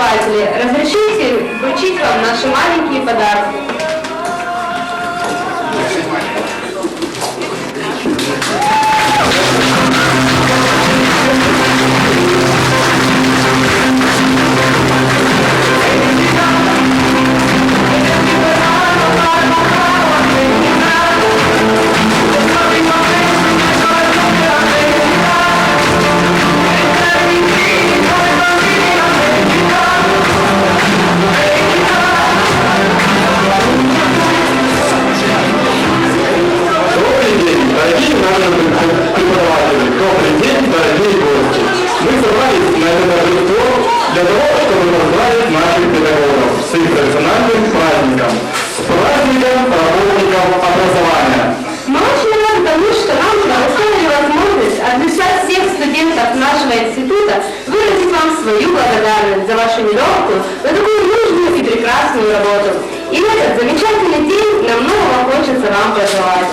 преподаватели, разрешите вручить вам наши маленькие подарки. Для того, чтобы поздравить наших педагогов с их профессиональным праздником, с праздником работников образования. Мы очень рады тому, что нам предоставили возможность от лица всех студентов нашего института выразить вам свою благодарность за вашу нелегкую, за такую нужную и прекрасную работу. И в этот замечательный день нам многого хочется вам пожелать.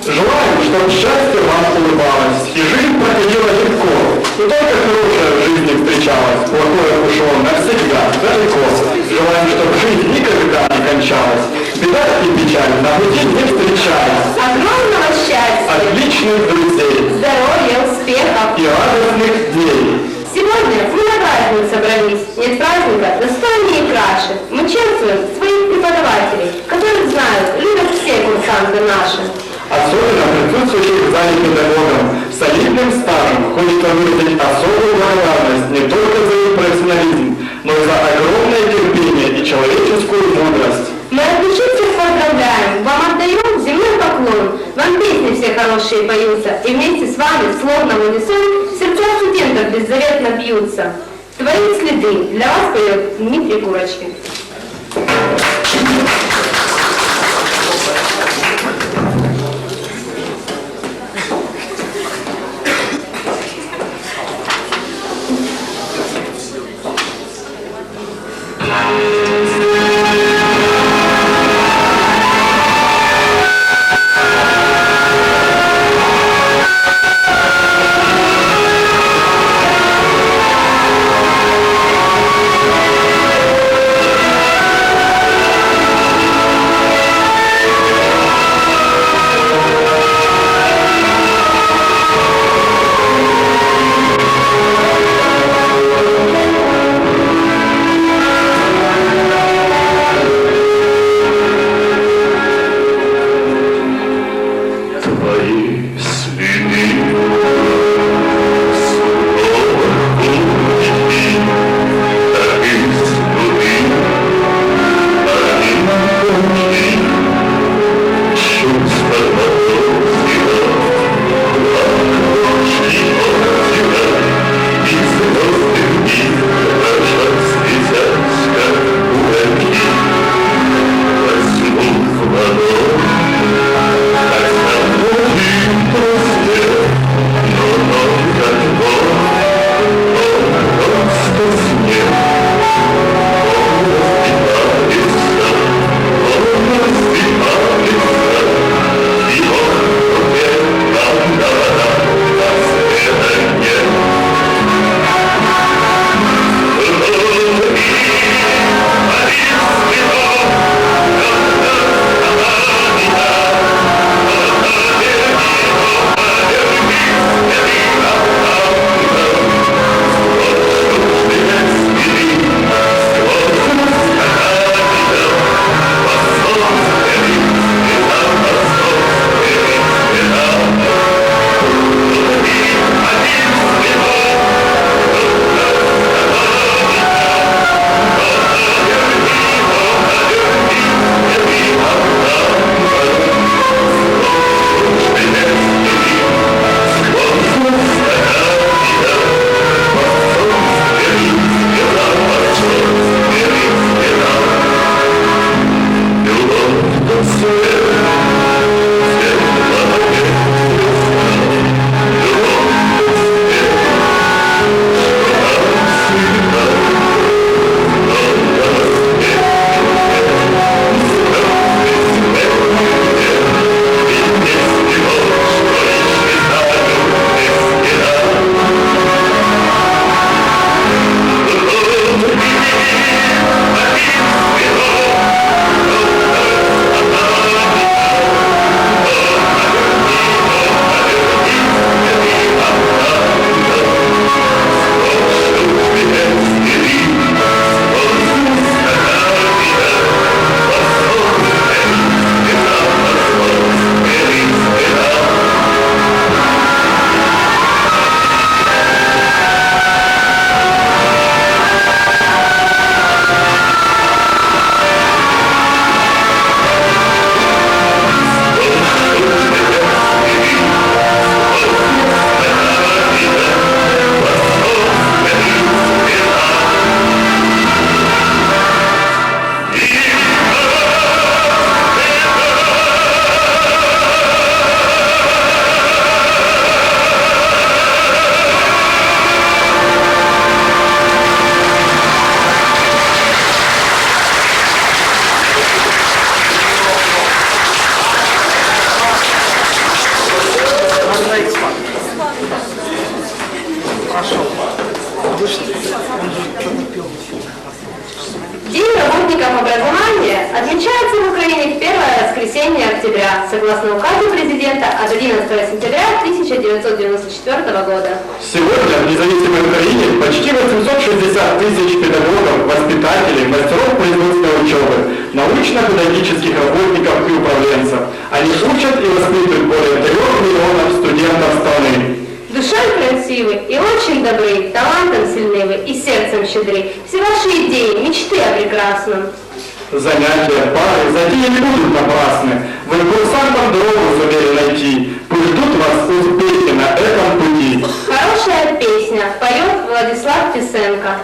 Желаем, чтобы счастье вам улыбалось, и жизнь проходила легко. Не только хорошее в жизни встречалось, плохое ушло навсегда, далеко. Желаем, чтобы жизнь никогда не кончалась. Беда и печаль на пути не встречались. Огромного счастья, отличных друзей, здоровья, успехов и радостных дней. Сегодня мы на праздник собрались. Нет праздника достойнее и краше. Мы чествуем своих преподавателей, которых знают, любят все курсанты наши. Особенно присутствующих в зале педагогам с солидным стажем хочется выразить особую благодарность не только за их профессионализм, но и за огромное терпение и человеческую мудрость. Мы от души всех поздравляем, вам отдаем земной поклон, вам песни все хорошие поются, и вместе с вами, словно в унисон, сердца студентов беззаветно бьются. Твои следы для вас поет Дмитрий Курочкин. День работников образования отмечается в Украине в первое воскресенье октября, согласно указу президента от 11 сентября 1994 года. Сегодня в независимой Украине почти 860 тысяч педагогов, воспитателей, мастеров производственной учебы, научно-педагогических работников и управленцев. Они учат и воспитывают более 3 миллионов студентов страны. Душой красивы и очень добры, талантом сильны вы и сердцем щедры. Все ваши идеи, мечты о прекрасном. Занятия, пары, затеи не будут напрасны. Вы курсантам дорогу сумели найти. Пусть ждут вас успехи на этом пути. Хорошая песня, поет Владислав Писенко.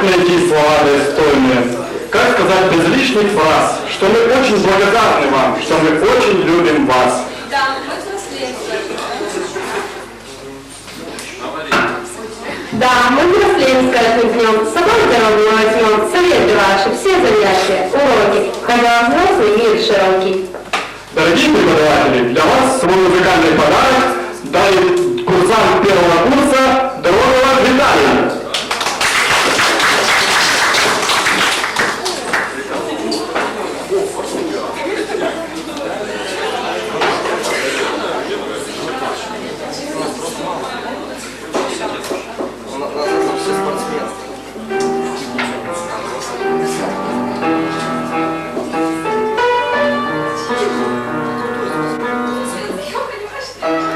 Найти слова достойные. Как сказать без лишних фраз, что мы очень благодарны вам, что мы очень любим вас. Да, мы взрослеем с каждым днем, с собой дорогу возьмем, советы ваши, все занятия, уроки, когда взрослый мир широкий. Дорогие преподаватели, для вас свой музыкальный подарок дарит курсант первого курса Дорогова Виталий. Конечно.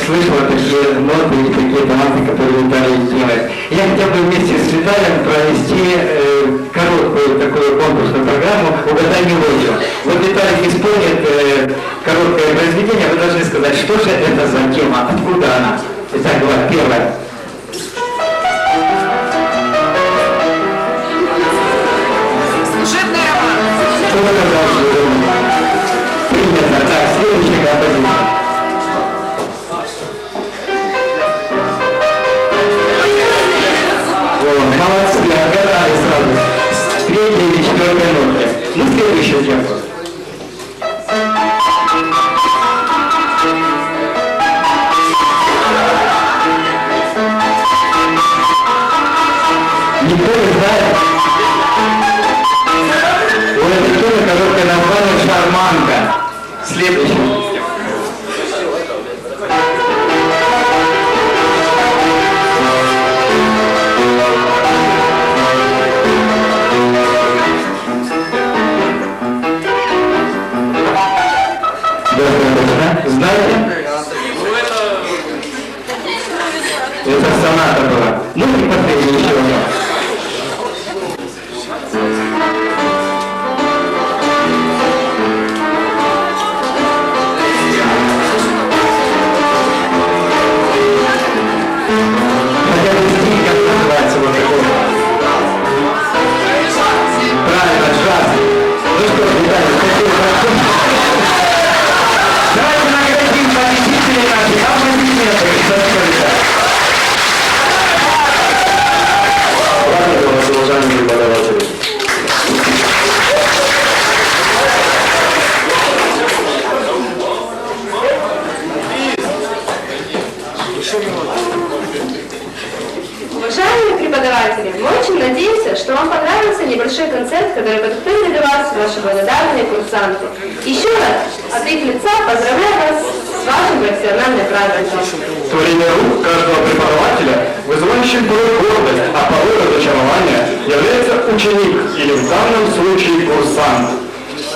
слышала такие ноты и такие таланты, которые Виталий делает. Я хотел бы вместе с Виталием провести короткую такую конкурсную программу «Угадай мелодию». Вот Виталий исполнит короткое произведение, вы должны сказать, что же это за тема, откуда она. Итак, вот первое. Служебный роман. Кто сказал, что принято? Так, следующая композиция. Молодцы, отгадали сразу. Третья или четвертая ноты. Ну, следующая тема. Никто не знает. У этой темы короткое название «Шарманка». Следующая. Знаете? Это соната была. Ну и последняя еще одна. Хотя бы стиль, как называется, вот такой. Правильно, джаз. Ну что, Виталий, спасибо большое. Давайте наградим победителей наших аплодисменты. Спасибо, Виталий. Правильно, уважаемые преподаватели. Уважаемые преподаватели, мы очень надеемся, что вам понравился небольшой концерт, который подготовили для вас ваши благодарные курсанты. Еще раз от их лица поздравляю вас с вашим профессиональным праздником. Творение рук каждого преподавателя, вызывающим порой гордость, а порой разочарование, является ученик или в данном случае курсант.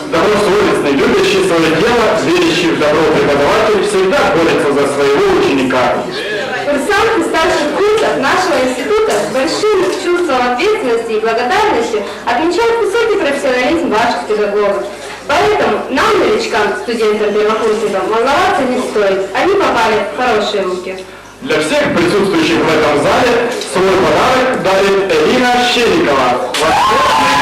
Добросовестный, любящий свое дело, верящий в добро преподаватель всегда борется за своего ученика. Курсанты старших курсов нашего института с большим чувством ответственности и благодарностью отмечают высокий профессионализм ваших педагогов. Поэтому нам, новичкам, студентам-первокурсникам, волноваться не стоит. Они попали в хорошие руки. Для всех присутствующих в этом зале свой подарок дарит Элина Щеликова. Thank you.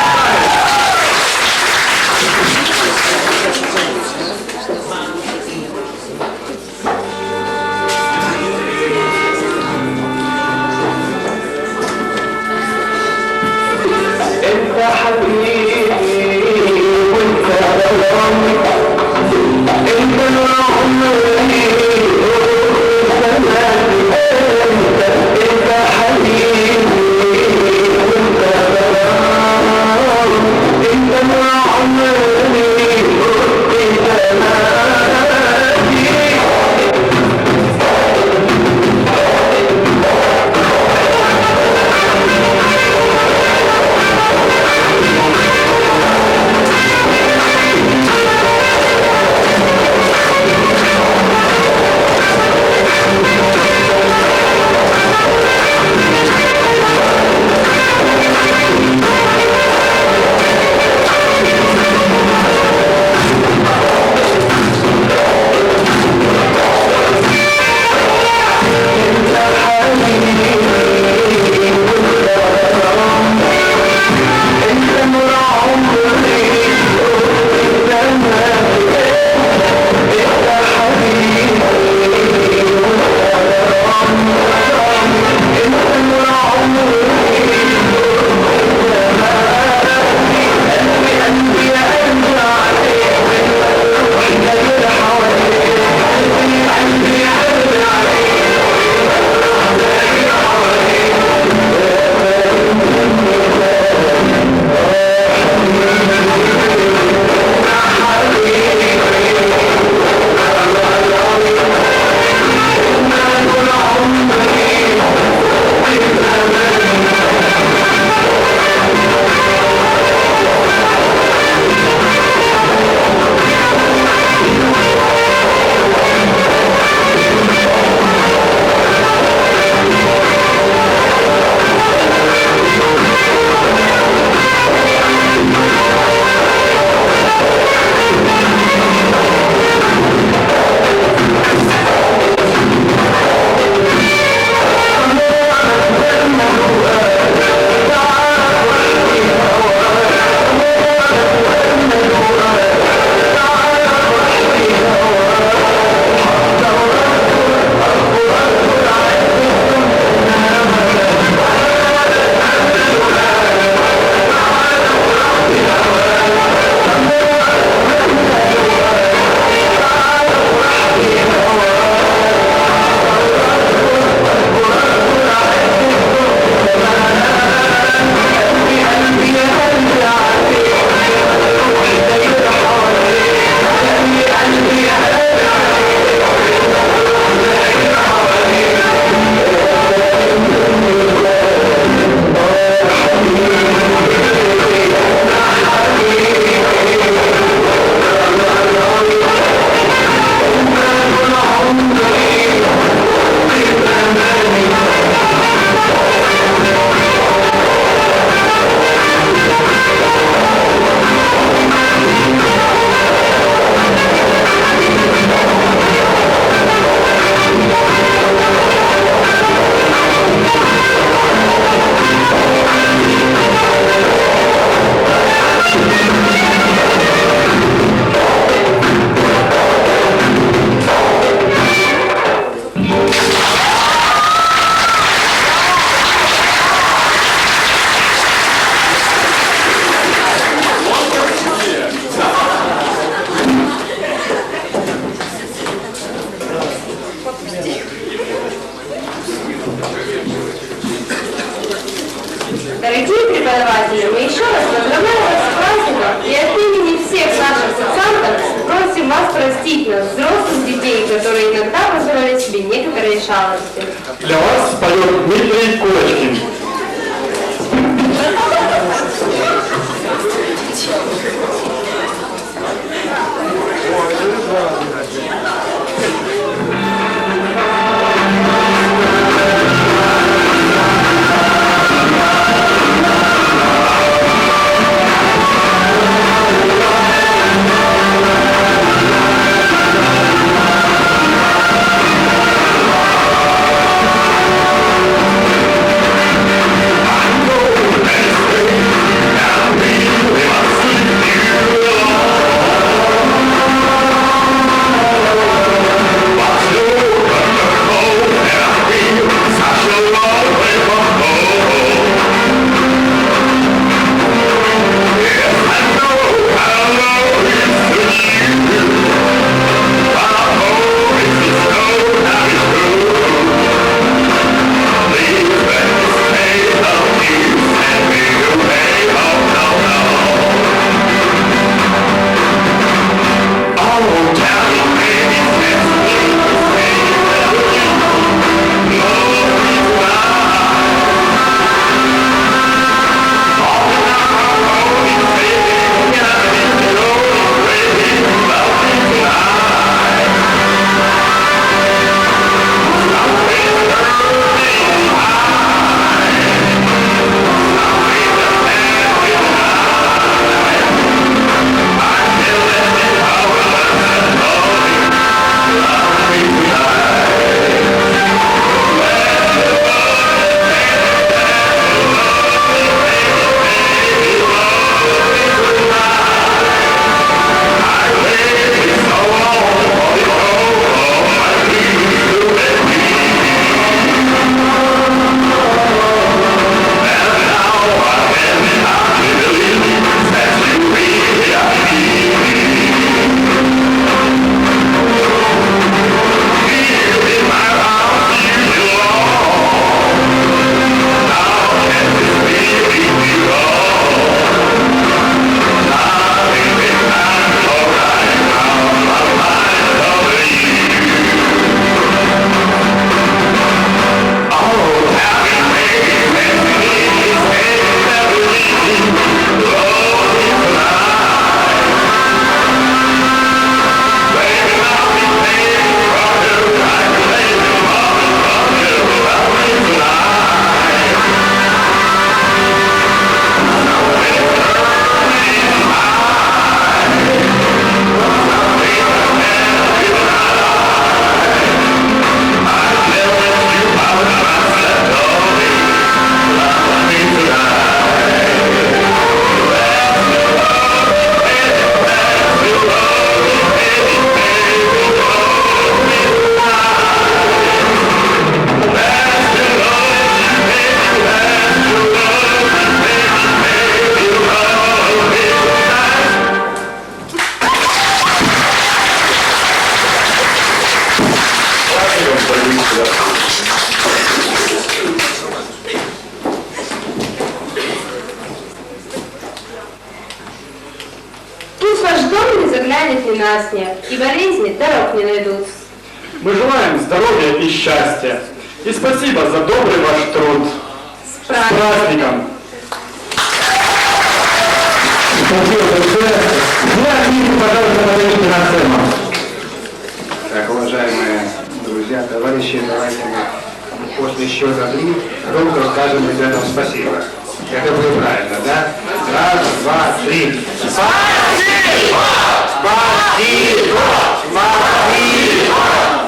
преподавателям. И еще раз поздравляю вас с праздником. И от имени всех наших социантов просим вас простить нас, взрослых детей, которые иногда позволяют себе некоторые шалости. Для вас поет Дмитрий Кулочкин. Пусть ваш дом не заглянет ни на снег, и болезни дорог не найдут. Мы желаем здоровья и счастья. И спасибо за добрый ваш труд. С праздником! Спасибо большое. Дмитрий, пожалуйста, подойдите на сцену. Так, уважаемые друзья, товарищи, давайте мы после счета 3 громко скажем ребятам спасибо. Это будет правильно, да? Раз, два, три. Спасибо! Спасибо! Спасибо!